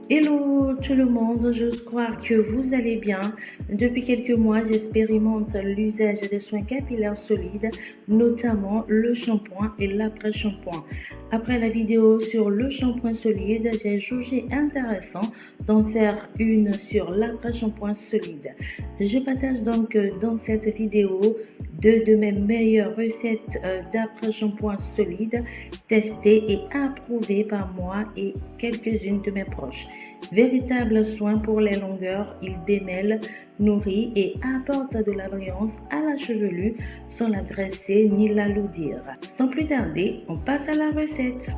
Hello tout le monde, j'ose croire que vous allez bien. Depuis quelques mois, j'expérimente l'usage des soins capillaires solides, notamment le shampoing et l'après-shampoing. Après la vidéo sur le shampoing solide, j'ai jugé intéressant d'en faire une sur l'après-shampoing solide. Je partage donc dans cette vidéo deux de mes meilleures recettes d'après-shampoing solide testées et approuvées par moi et quelques-unes de mes proches. Véritable soin pour les longueurs, il démêle, nourrit et apporte de la brillance à la chevelure sans la graisser ni l'alourdir. Sans plus tarder, on passe à la recette.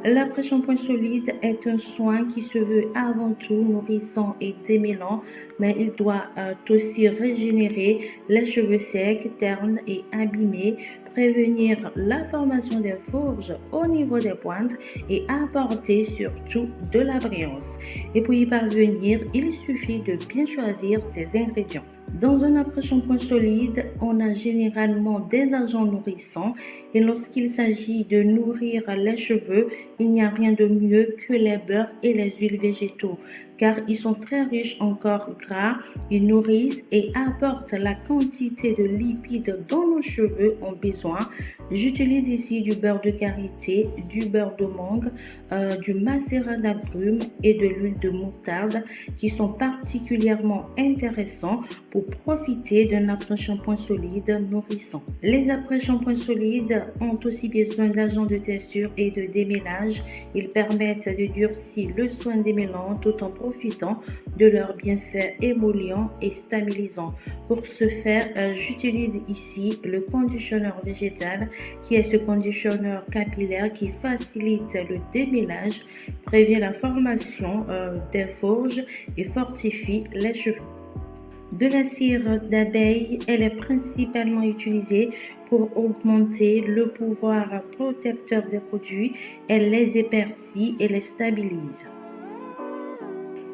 L'après-shampoing solide est un soin qui se veut avant tout nourrissant et démêlant, mais il doit aussi régénérer les cheveux secs, ternes et abîmés, prévenir la formation des fourges au niveau des pointes et apporter surtout de la brillance. Et pour y parvenir, il suffit de bien choisir ses ingrédients. Dans un après-shampoing solide, on a généralement des agents nourrissants et lorsqu'il s'agit de nourrir les cheveux, il n'y a rien de mieux que les beurres et les huiles végétaux car ils sont très riches en corps gras, ils nourrissent et apportent la quantité de lipides dont nos cheveux ont besoin. J'utilise ici du beurre de karité, du beurre de mangue, du macérat d'agrumes et de l'huile de moutarde qui sont particulièrement intéressants pour profiter d'un après-shampoing solide nourrissant. Les après-shampoings solides ont aussi besoin d'agents de texture et de démêlage. Ils permettent de durcir le soin démêlant tout en profitant de leurs bienfaits émollients et stabilisants. Pour ce faire, j'utilise ici le conditionneur végétal qui est ce conditionneur capillaire qui facilite le démêlage, prévient la formation des fourges et fortifie les cheveux. De la cire d'abeille, elle est principalement utilisée pour augmenter le pouvoir protecteur des produits. Elle les épaissit et les stabilise.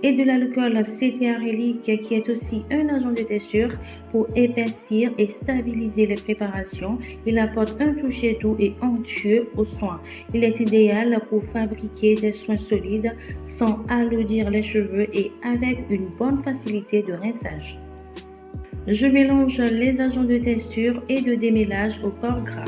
Et de l'alcool cétiarylique qui est aussi un agent de texture pour épaissir et stabiliser les préparations. Il apporte un toucher doux et onctueux aux soins. Il est idéal pour fabriquer des soins solides sans alourdir les cheveux et avec une bonne facilité de rinçage. Je mélange les agents de texture et de démêlage au corps gras.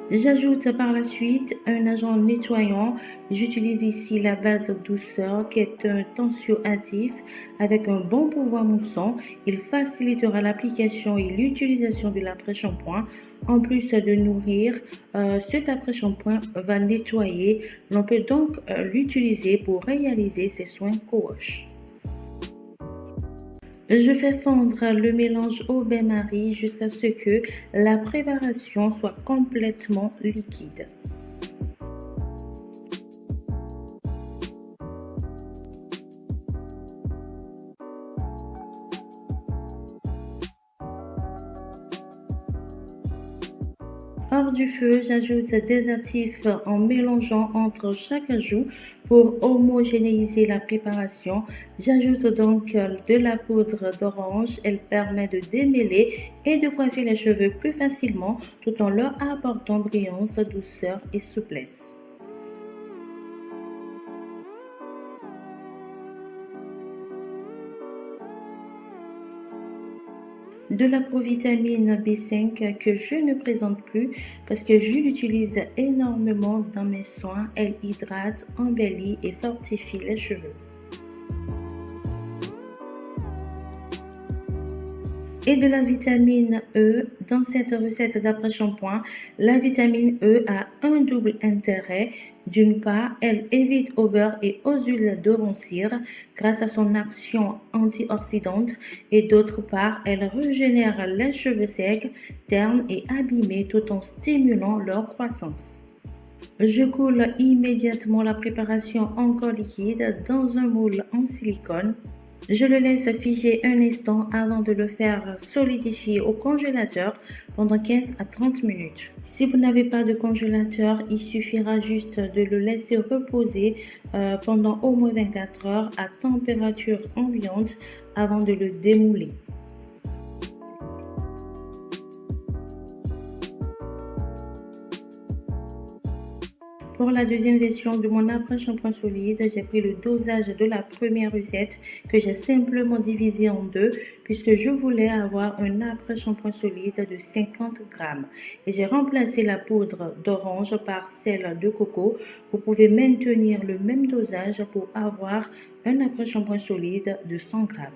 J'ajoute par la suite un agent nettoyant. J'utilise ici la base douceur qui est un tensioactif avec un bon pouvoir moussant. Il facilitera l'application et l'utilisation de l'après-shampoing. En plus de nourrir, cet après-shampoing va nettoyer. L'on peut donc l'utiliser pour réaliser ses soins co-wash. Je fais fondre le mélange au bain-marie jusqu'à ce que la préparation soit complètement liquide. Hors du feu, j'ajoute des actifs en mélangeant entre chaque ajout pour homogénéiser la préparation. J'ajoute donc de la poudre d'orange. Elle permet de démêler et de coiffer les cheveux plus facilement tout en leur apportant brillance, douceur et souplesse. De la provitamine B5 que je ne présente plus parce que je l'utilise énormément dans mes soins. Elle hydrate, embellit et fortifie les cheveux. Et de la vitamine E dans cette recette d'après-shampoing. La vitamine E a un double intérêt. D'une part, elle évite aux beurres et aux huiles de roncir grâce à son action antioxydante et d'autre part, elle régénère les cheveux secs, ternes et abîmés tout en stimulant leur croissance. Je coule immédiatement la préparation encore liquide dans un moule en silicone. Je le laisse figer un instant avant de le faire solidifier au congélateur pendant 15 à 30 minutes. Si vous n'avez pas de congélateur, il suffira juste de le laisser reposer pendant au moins 24 heures à température ambiante avant de le démouler. Pour la deuxième version de mon après-shampoing solide, j'ai pris le dosage de la première recette que j'ai simplement divisé en deux puisque je voulais avoir un après-shampoing solide de 50 grammes. Et j'ai remplacé la poudre d'orange par celle de coco. Vous pouvez maintenir le même dosage pour avoir un après-shampoing solide de 100 grammes.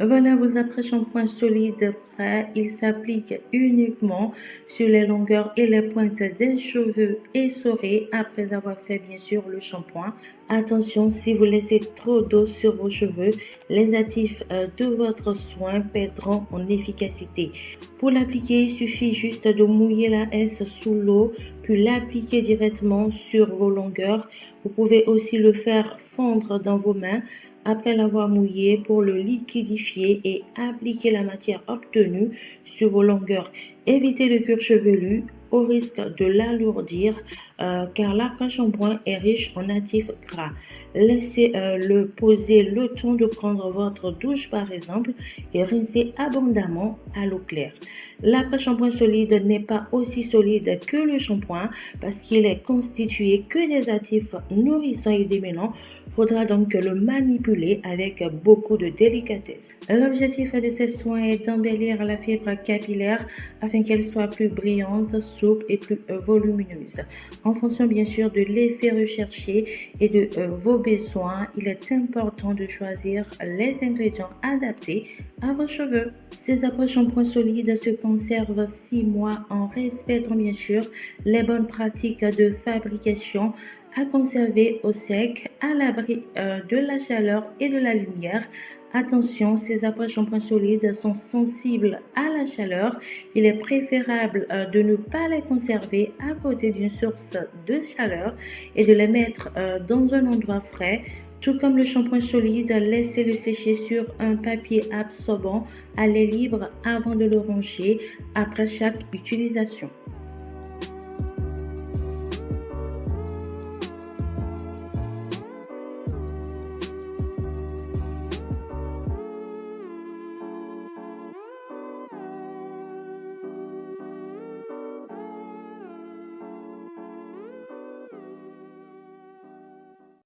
Voilà vos après-shampoings solides prêts. Ils s'appliquent uniquement sur les longueurs et les pointes des cheveux essorés après avoir fait bien sûr le shampoing. Attention, si vous laissez trop d'eau sur vos cheveux, les actifs de votre soin perdront en efficacité. Pour l'appliquer, il suffit juste de mouiller la S sous l'eau, puis l'appliquer directement sur vos longueurs. Vous pouvez aussi le faire fondre dans vos mains après l'avoir mouillé pour le liquidifier et appliquer la matière obtenue sur vos longueurs. Évitez le cuir chevelu au risque de l'alourdir car l'après-shampoing est riche en actifs gras. Laissez le poser le temps de prendre votre douche par exemple et rincez abondamment à l'eau claire. L'après-shampoing solide n'est pas aussi solide que le shampoing parce qu'il est constitué que des actifs nourrissants et démêlants. Faudra donc le manipuler avec beaucoup de délicatesse. L'objectif de ces soins est d'embellir la fibre capillaire afin qu'elle soit plus brillante, souple et plus volumineuse. En fonction bien sûr de l'effet recherché et de vos besoins, il est important de choisir les ingrédients adaptés à vos cheveux. Ces après-shampoings solides se conservent 6 mois en respectant bien sûr les bonnes pratiques de fabrication à conserver au sec, à l'abri de la chaleur et de la lumière. Attention, ces après-shampoings solides sont sensibles à la chaleur. Il est préférable de ne pas les conserver à côté d'une source de chaleur et de les mettre dans un endroit frais. Tout comme le shampoing solide, laissez-le sécher sur un papier absorbant à l'air libre avant de le ranger après chaque utilisation.